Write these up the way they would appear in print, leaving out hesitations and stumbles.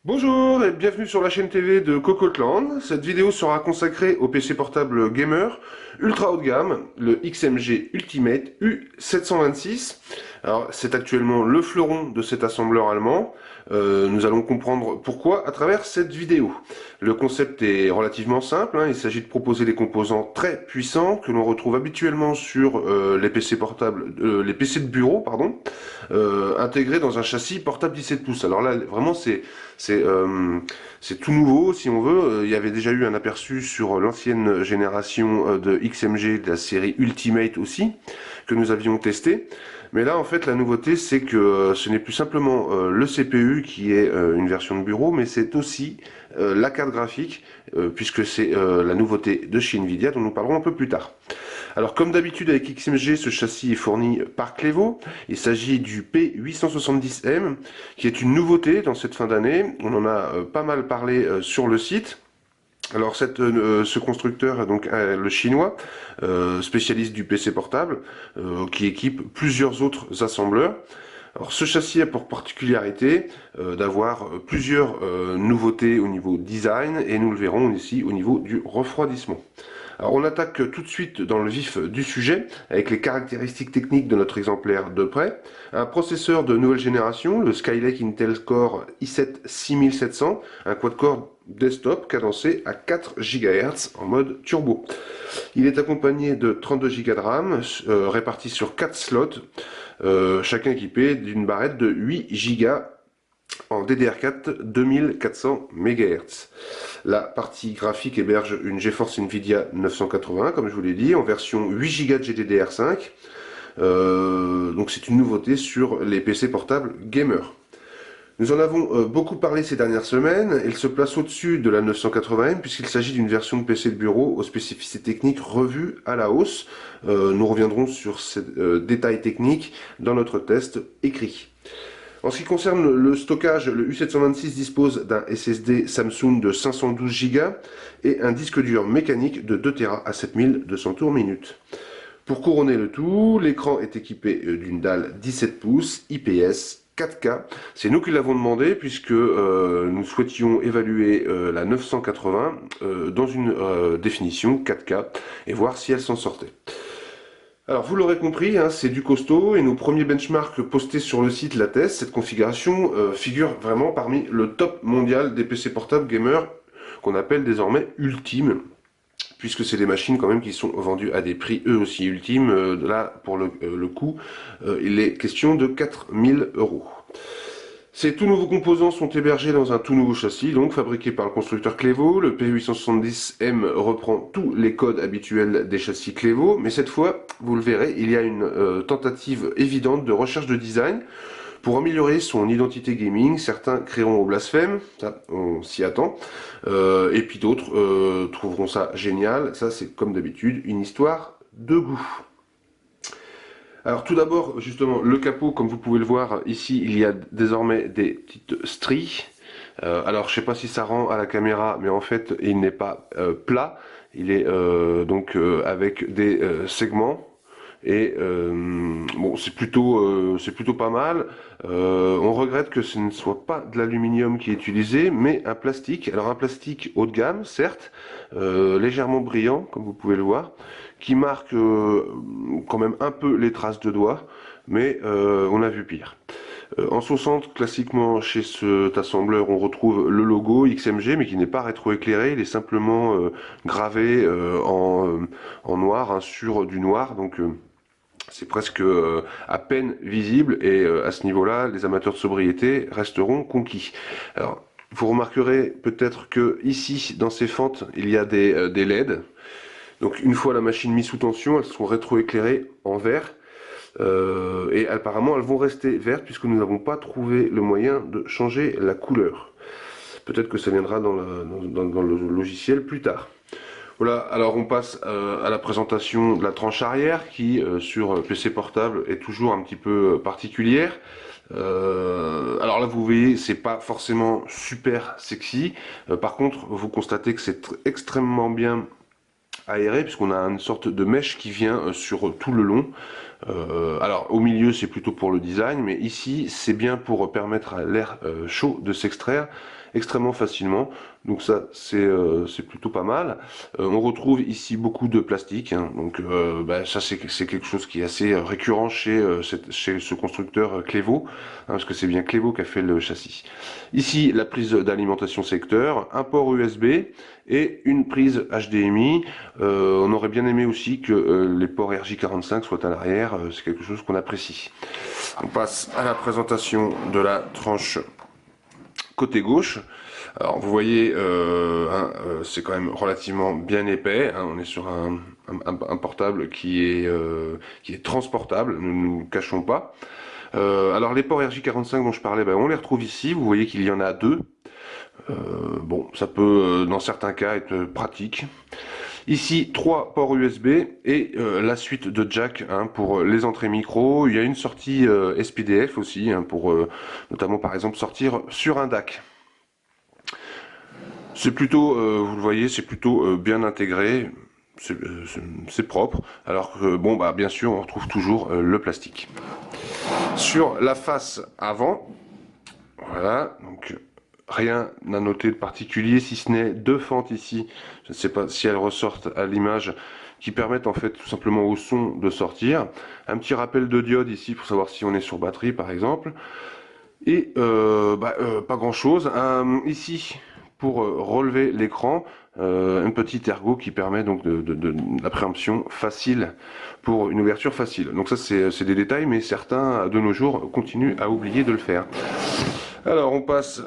Bonjour et bienvenue sur la chaîne TV de Cocotland. Cette vidéo sera consacrée au PC portable gamer ultra haut de gamme, le XMG Ultimate U726. Alors c'est actuellement le fleuron de cet assembleur allemand. Nous allons comprendre pourquoi à travers cette vidéo. Le concept est relativement simple, il s'agit de proposer des composants très puissants que l'on retrouve habituellement sur les PC portables, les PC de bureau, pardon, intégrés dans un châssis portable 17 pouces. Alors là vraiment c'est tout nouveau, si on veut. Il y avait déjà eu un aperçu sur l'ancienne génération de XMG de la série Ultimate aussi, que nous avions testé. Mais là, en fait, la nouveauté, c'est que ce n'est plus simplement le CPU qui est une version de bureau, mais c'est aussi la carte graphique, puisque c'est la nouveauté de chez Nvidia, dont nous parlerons un peu plus tard. Alors comme d'habitude avec XMG, ce châssis est fourni par Clevo. Il s'agit du P870M, qui est une nouveauté dans cette fin d'année. On en a pas mal parlé sur le site. Alors ce constructeur est donc le chinois, spécialiste du PC portable, qui équipe plusieurs autres assembleurs. Alors ce châssis a pour particularité d'avoir plusieurs nouveautés au niveau design, et nous le verrons ici au niveau du refroidissement. Alors on attaque tout de suite dans le vif du sujet, avec les caractéristiques techniques de notre exemplaire de près. Un processeur de nouvelle génération, le Skylake Intel Core i7 6700, un quad-core desktop cadencé à 4 GHz en mode turbo. Il est accompagné de 32 Go de RAM, répartis sur 4 slots, chacun équipé d'une barrette de 8 Go en DDR4 2400 MHz. La partie graphique héberge une GeForce Nvidia 980, comme je vous l'ai dit, en version 8 Go de GDDR5. Donc c'est une nouveauté sur les PC portables gamer. Nous en avons beaucoup parlé ces dernières semaines. Il se place au-dessus de la 980M puisqu'il s'agit d'une version de PC de bureau aux spécificités techniques revues à la hausse. Nous reviendrons sur ces détails techniques dans notre test écrit. En ce qui concerne le stockage, le U726 dispose d'un SSD Samsung de 512 Go et un disque dur mécanique de 2 Tera à 7200 tours minute. Pour couronner le tout, l'écran est équipé d'une dalle 17 pouces IPS 4K. C'est nous qui l'avons demandé puisque nous souhaitions évaluer la 980 dans une définition 4K et voir si elle s'en sortait. Alors vous l'aurez compris, c'est du costaud et nos premiers benchmarks postés sur le site l'attestent. Cette configuration figure vraiment parmi le top mondial des PC portables gamers qu'on appelle désormais ultimes, puisque c'est des machines quand même qui sont vendues à des prix eux aussi ultimes. Là pour le coup, il est question de 4000 €. Ces tout nouveaux composants sont hébergés dans un tout nouveau châssis, donc fabriqué par le constructeur Clevo. Le P870M reprend tous les codes habituels des châssis Clevo, mais cette fois, vous le verrez, il y a une tentative évidente de recherche de design. Pour améliorer son identité gaming, certains crieront au blasphème, ça on s'y attend, et puis d'autres trouveront ça génial. Ça c'est comme d'habitude une histoire de goût. Alors tout d'abord, justement, le capot, comme vous pouvez le voir, ici, il y a désormais des petites stries. Alors je sais pas si ça rend à la caméra, mais en fait, il n'est pas plat. Il est donc avec des segments. Et bon, c'est plutôt pas mal. On regrette que ce ne soit pas de l'aluminium qui est utilisé, mais un plastique. Alors un plastique haut de gamme, certes, légèrement brillant, comme vous pouvez le voir, qui marque quand même un peu les traces de doigts, mais on a vu pire. En son centre, classiquement chez cet assembleur, on retrouve le logo XMG, mais qui n'est pas rétroéclairé, il est simplement gravé en noir, sur du noir, donc c'est presque à peine visible, et à ce niveau-là, les amateurs de sobriété resteront conquis. Alors, vous remarquerez peut-être que ici, dans ces fentes, il y a des LED. Donc une fois la machine mise sous tension, elles sont rétroéclairées en vert. Et apparemment elles vont rester vertes puisque nous n'avons pas trouvé le moyen de changer la couleur. Peut-être que ça viendra dans le logiciel plus tard. Voilà, alors on passe à la présentation de la tranche arrière qui, sur PC portable, est toujours un petit peu particulière. Alors là, vous voyez, c'est pas forcément super sexy. Par contre, vous constatez que c'est extrêmement bien aéré puisqu'on a une sorte de mèche qui vient sur tout le long. Alors au milieu c'est plutôt pour le design, mais ici c'est bien pour permettre à l'air chaud de s'extraire extrêmement facilement. Donc ça c'est plutôt pas mal. On retrouve ici beaucoup de plastique, hein. Donc ça c'est quelque chose qui est assez récurrent chez, chez ce constructeur Clévo, hein, parce que c'est bien Clévo qui a fait le châssis. Ici la prise d'alimentation secteur, un port USB et une prise HDMI. On aurait bien aimé aussi que les ports RJ45 soient à l'arrière, c'est quelque chose qu'on apprécie. On passe à la présentation de la tranche côté gauche. Alors vous voyez, c'est quand même relativement bien épais, hein. On est sur un portable qui est transportable, ne nous cachons pas. Alors les ports RJ45 dont je parlais, on les retrouve ici. Vous voyez qu'il y en a deux. Bon, ça peut dans certains cas être pratique. Ici, trois ports USB et la suite de jack, hein, pour les entrées micro. Il y a une sortie SPDF aussi, hein, pour notamment par exemple sortir sur un DAC. C'est plutôt, vous le voyez, c'est plutôt bien intégré, c'est propre. Alors que bon, bien sûr, on retrouve toujours le plastique. Sur la face avant, voilà, donc rien à noter de particulier, si ce n'est deux fentes ici, je ne sais pas si elles ressortent à l'image, qui permettent en fait tout simplement au son de sortir. Un petit rappel de diode ici pour savoir si on est sur batterie par exemple. Et pas grand chose. Ici, pour relever l'écran, un petit ergot qui permet donc de la préemption facile pour une ouverture facile. Donc ça c'est des détails, mais certains de nos jours continuent à oublier de le faire. Alors on passe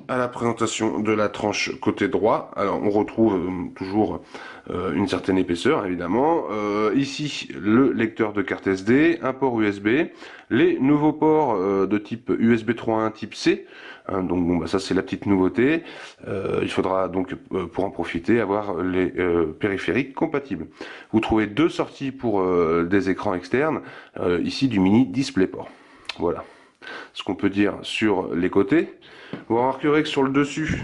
à la présentation de la tranche côté droit. Alors on retrouve toujours une certaine épaisseur évidemment. Ici le lecteur de carte SD, un port USB, les nouveaux ports de type USB 3.1 type C. Hein, donc bon, ça c'est la petite nouveauté. Il faudra donc pour en profiter avoir les périphériques compatibles. Vous trouvez deux sorties pour des écrans externes, ici du mini DisplayPort. Voilà ce qu'on peut dire sur les côtés. Vous remarquerez que sur le dessus,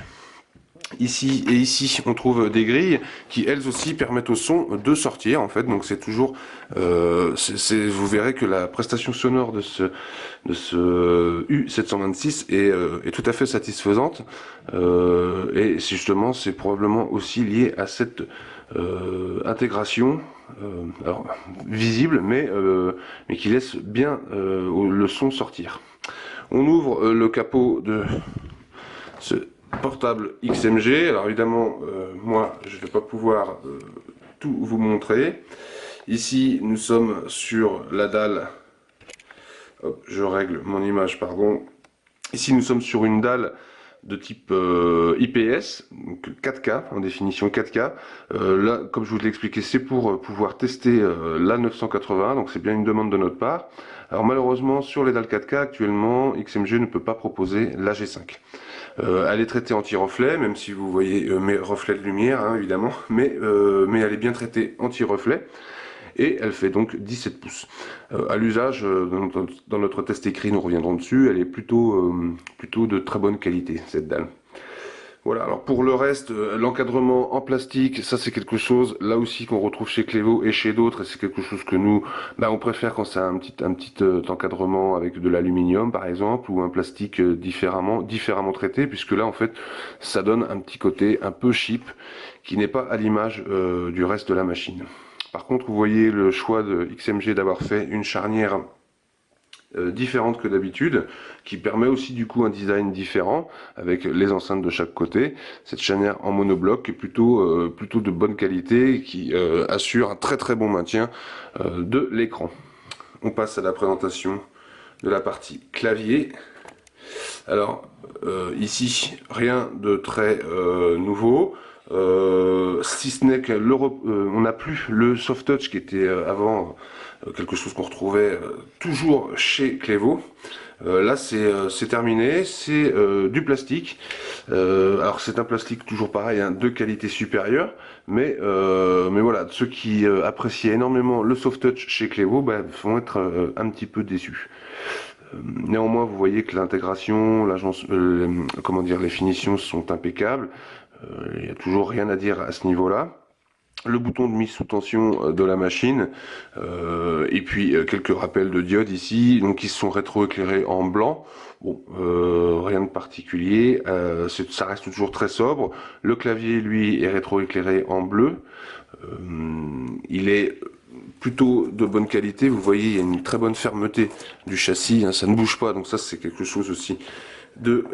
ici et ici, on trouve des grilles qui elles aussi permettent au son de sortir en fait. Donc c'est toujours, vous verrez que la prestation sonore de ce U726 est tout à fait satisfaisante. Et justement, c'est probablement aussi lié à cette intégration, alors visible, mais qui laisse bien le son sortir. On ouvre le capot de ce portable XMG. Alors évidemment, moi, je ne vais pas pouvoir tout vous montrer. Ici, nous sommes sur la dalle. Hop, je règle mon image, pardon. Ici, nous sommes sur une dalle de type IPS, donc 4K, en définition 4K. Là, comme je vous l'ai expliqué, c'est pour pouvoir tester la 980, donc c'est bien une demande de notre part. Alors malheureusement, sur les dalles 4K, actuellement, XMG ne peut pas proposer la G5. Elle est traitée anti-reflet, même si vous voyez mes reflets de lumière, hein, évidemment, mais elle est bien traitée anti-reflet. Et elle fait donc 17 pouces. À l'usage, dans notre test écrit, nous reviendrons dessus, elle est plutôt de très bonne qualité, cette dalle. Voilà, alors pour le reste, l'encadrement en plastique, ça c'est quelque chose, là aussi qu'on retrouve chez Clévo et chez d'autres, et c'est quelque chose que nous, on préfère quand c'est un petit encadrement avec de l'aluminium par exemple, ou un plastique différemment traité, puisque là en fait, ça donne un petit côté un peu cheap, qui n'est pas à l'image du reste de la machine. Par contre, vous voyez le choix de XMG d'avoir fait une charnière différente que d'habitude, qui permet aussi du coup un design différent, avec les enceintes de chaque côté. Cette charnière en monobloc est plutôt de bonne qualité, qui assure un très bon maintien de l'écran. On passe à la présentation de la partie clavier. Alors ici, rien de très nouveau. si ce n'est que on n'a plus le soft touch qui était avant quelque chose qu'on retrouvait toujours chez Clévo. Là c'est terminé, c'est du plastique. Alors c'est un plastique toujours pareil, hein, de qualité supérieure, mais voilà, ceux qui apprécient énormément le soft touch chez Clévo bah, vont être un petit peu déçus. Néanmoins, vous voyez que l'intégration, comment dire, les finitions sont impeccables. Il n'y a toujours rien à dire à ce niveau-là. Le bouton de mise sous tension de la machine, et puis quelques rappels de diodes ici, donc ils sont rétroéclairés en blanc. Bon, rien de particulier, ça reste toujours très sobre. Le clavier, lui, est rétroéclairé en bleu. Il est plutôt de bonne qualité. Vous voyez, il y a une très bonne fermeté du châssis, hein, ça ne bouge pas, donc ça c'est quelque chose aussi de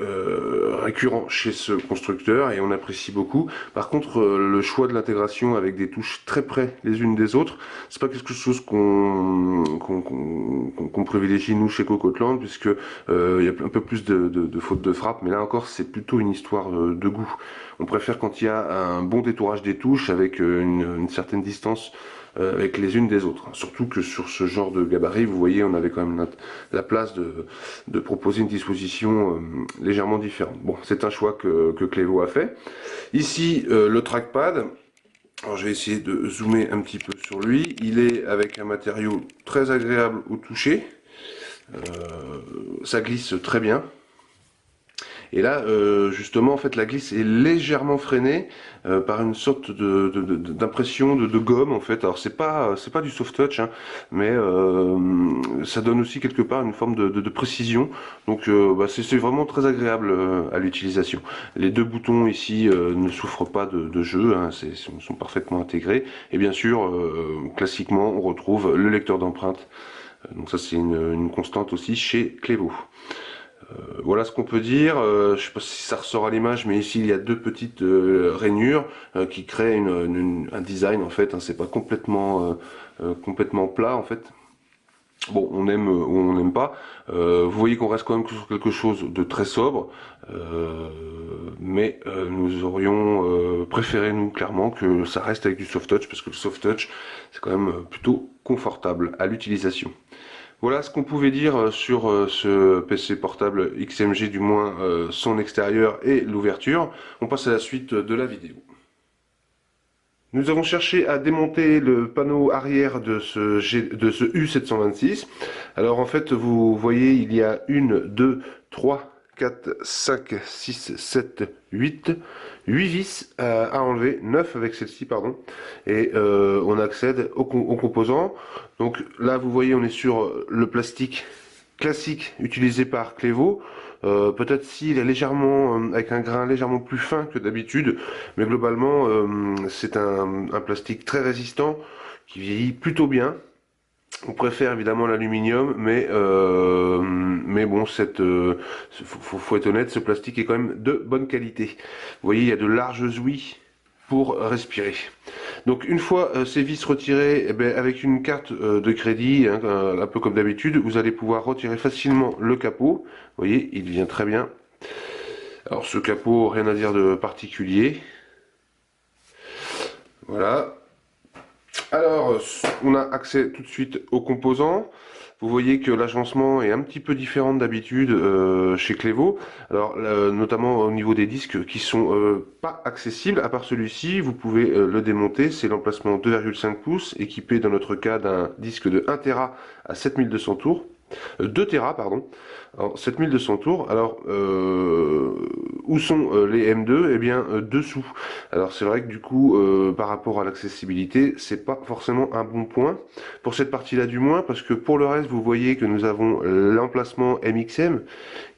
récurrent chez ce constructeur et on apprécie beaucoup. Par contre, le choix de l'intégration avec des touches très près les unes des autres, c'est pas quelque chose qu'on privilégie nous chez Cocotland, puisque il y a un peu plus de fautes de frappe, mais là encore c'est plutôt une histoire de goût. On préfère quand il y a un bon détourage des touches avec une certaine distance avec les unes des autres. Surtout que sur ce genre de gabarit, vous voyez, on avait quand même la place de proposer une disposition légèrement différente. Bon, c'est un choix que Clévo a fait. Ici, le trackpad. Alors, je vais essayer de zoomer un petit peu sur lui. Il est avec un matériau très agréable au toucher. Ça glisse très bien. Et là, justement, en fait, la glisse est légèrement freinée par une sorte d'impression de gomme, en fait. Alors, c'est pas du soft touch, hein, mais ça donne aussi quelque part une forme de précision. Donc, bah, c'est vraiment très agréable à l'utilisation. Les deux boutons ici ne souffrent pas de jeu, hein, sont parfaitement intégrés. Et bien sûr, classiquement, on retrouve le lecteur d'empreintes. Donc ça, c'est une constante aussi chez Clévo. Voilà ce qu'on peut dire. Je ne sais pas si ça ressort à l'image, mais ici il y a deux petites rainures qui créent un design en fait. Hein, c'est pas complètement plat en fait. Bon, on aime ou on n'aime pas. Vous voyez qu'on reste quand même sur quelque chose de très sobre, mais nous aurions préféré nous clairement que ça reste avec du soft touch parce que le soft touch c'est quand même plutôt confortable à l'utilisation. Voilà ce qu'on pouvait dire sur ce PC portable XMG, du moins son extérieur et l'ouverture. On passe à la suite de la vidéo. Nous avons cherché à démonter le panneau arrière de ce U726. Alors en fait, vous voyez, il y a 1, 2, 3, 4, 5, 6, 7, 8 vis à enlever, 9 avec celle-ci, pardon. Et on accède aux composants. Donc là, vous voyez, on est sur le plastique classique utilisé par Clévo. Peut-être s'il est légèrement avec un grain légèrement plus fin que d'habitude, mais globalement c'est un plastique très résistant qui vieillit plutôt bien. On préfère évidemment l'aluminium, mais bon, faut être honnête, ce plastique est quand même de bonne qualité. Vous voyez, il y a de larges ouïes pour respirer. Donc une fois ces vis retirées, eh ben, avec une carte de crédit, hein, un peu comme d'habitude, vous allez pouvoir retirer facilement le capot. Vous voyez, il vient très bien. Alors ce capot, rien à dire de particulier. Voilà. Alors, on a accès tout de suite aux composants. Vous voyez que l'agencement est un petit peu différent d'habitude chez Clévo. Alors, notamment au niveau des disques qui sont pas accessibles. À part celui-ci, vous pouvez le démonter. C'est l'emplacement 2,5 pouces, équipé dans notre cas d'un disque de 1 Tera à 7200 tours. 2 Tera, pardon. Alors, 7200 tours. Alors, où sont les M2? Eh bien, dessous. Alors, c'est vrai que du coup, par rapport à l'accessibilité, c'est pas forcément un bon point. Pour cette partie-là, du moins, parce que pour le reste, vous voyez que nous avons l'emplacement MXM,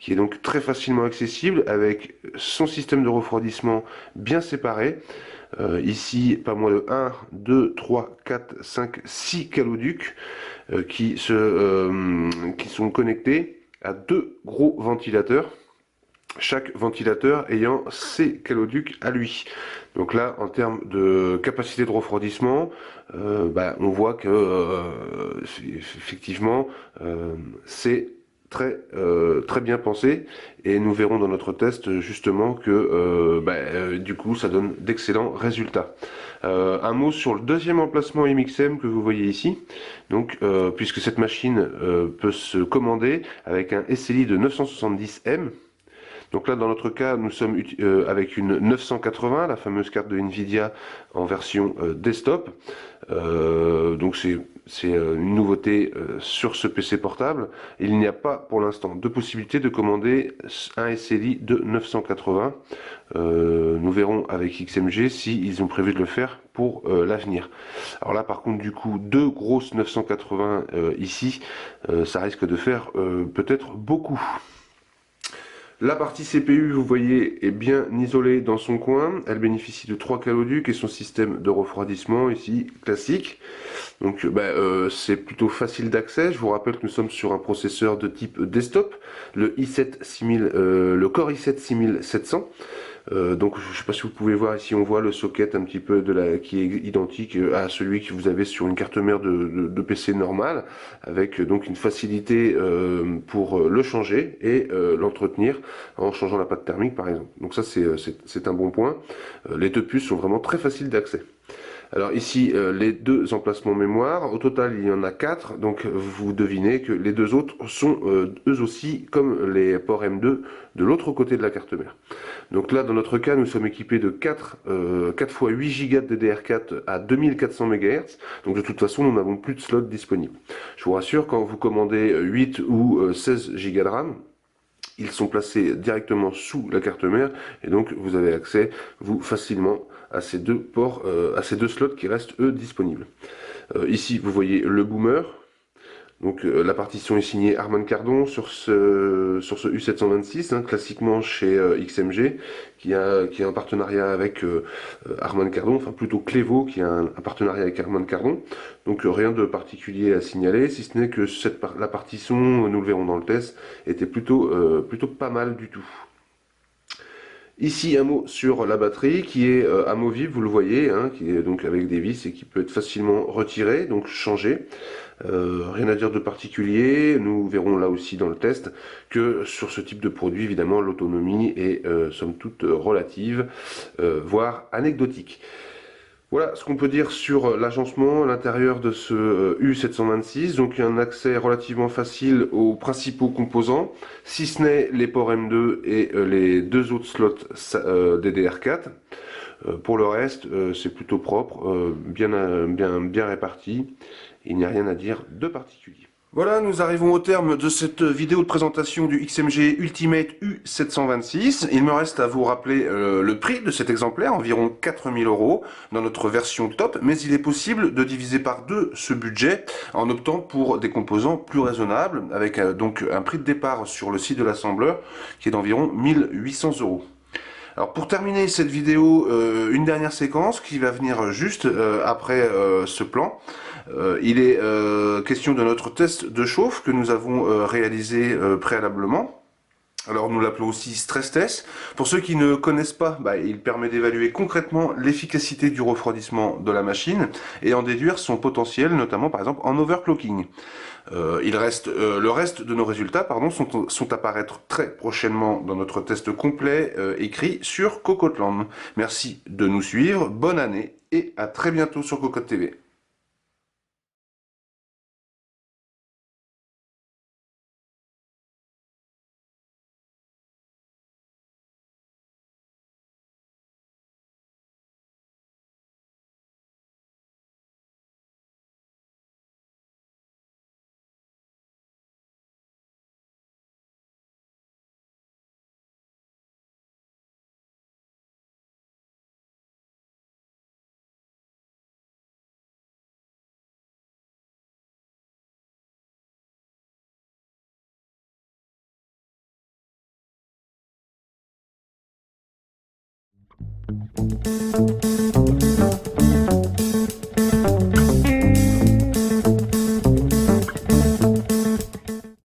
qui est donc très facilement accessible, avec son système de refroidissement bien séparé. Ici, pas moins de 1, 2, 3, 4, 5, 6 caloducs qui sont connectés à deux gros ventilateurs, chaque ventilateur ayant ses caloducs à lui. Donc là, en termes de capacité de refroidissement, on voit que effectivement, c'est très bien pensé, et nous verrons dans notre test justement que du coup ça donne d'excellents résultats. Un mot sur le deuxième emplacement MXM que vous voyez ici. Donc, puisque cette machine peut se commander avec un SLI de 970M. Donc là, dans notre cas, nous sommes avec une 980, la fameuse carte de Nvidia en version desktop. Donc c'est une nouveauté sur ce PC portable. Il n'y a pas pour l'instant de possibilité de commander un SLI de 980. Nous verrons avec XMG si ils ont prévu de le faire pour l'avenir. Alors là par contre du coup deux grosses 980 ici, ça risque de faire peut-être beaucoup. La partie CPU, vous voyez, est bien isolée dans son coin. Elle bénéficie de 3 caloducs et son système de refroidissement ici classique. Donc c'est plutôt facile d'accès. Je vous rappelle que nous sommes sur un processeur de type desktop, le i7 6000, le Core i7 6700. Donc je ne sais pas si vous pouvez voir ici, on voit le socket un petit peu qui est identique à celui que vous avez sur une carte mère de PC normale, avec donc une facilité pour le changer et l'entretenir en changeant la pâte thermique par exemple. Donc ça c'est un bon point. Les deux puces sont vraiment très faciles d'accès. Alors ici, les deux emplacements mémoire, au total il y en a 4, donc vous devinez que les deux autres sont eux aussi comme les ports M2 de l'autre côté de la carte mère. Donc là, dans notre cas, nous sommes équipés de 4 x 8 Go de DDR4 à 2400 MHz, donc de toute façon nous n'avons plus de slots disponibles. Je vous rassure, quand vous commandez 8 ou 16 Go de RAM, ils sont placés directement sous la carte mère et donc vous avez accès vous facilement à ces deux ports, à ces deux slots qui restent eux disponibles. Ici vous voyez le boomer. Donc la partition est signée Harman Kardon sur ce U726, hein, classiquement chez XMG, qui a un partenariat avec Harman Kardon, enfin plutôt Clevo, qui a un partenariat avec Harman Kardon. Donc rien de particulier à signaler, si ce n'est que la partition, nous le verrons dans le test, était plutôt pas mal du tout. Ici un mot sur la batterie qui est amovible, vous le voyez, hein, qui est donc avec des vis et qui peut être facilement retiré, donc changé. Rien à dire de particulier, nous verrons là aussi dans le test que sur ce type de produit, évidemment, l'autonomie est somme toute relative, voire anecdotique. Voilà ce qu'on peut dire sur l'agencement à l'intérieur de ce U726. Donc il y a un accès relativement facile aux principaux composants, si ce n'est les ports M2 et les deux autres slots DDR4. Pour le reste, c'est plutôt propre, bien réparti. Il n'y a rien à dire de particulier. Voilà, nous arrivons au terme de cette vidéo de présentation du XMG Ultimate U726. Il me reste à vous rappeler le prix de cet exemplaire, environ 4000 € dans notre version top, mais il est possible de diviser par deux ce budget en optant pour des composants plus raisonnables, avec donc un prix de départ sur le site de l'assembleur qui est d'environ 1800 €. Alors pour terminer cette vidéo, une dernière séquence qui va venir juste après ce plan. Il est question de notre test de chauffe que nous avons réalisé préalablement. Alors nous l'appelons aussi stress test. Pour ceux qui ne connaissent pas, il permet d'évaluer concrètement l'efficacité du refroidissement de la machine et en déduire son potentiel, notamment par exemple en overclocking. Le reste de nos résultats sont à paraître très prochainement dans notre test complet écrit sur Cocoteland. Merci de nous suivre, bonne année et à très bientôt sur Cocotte TV.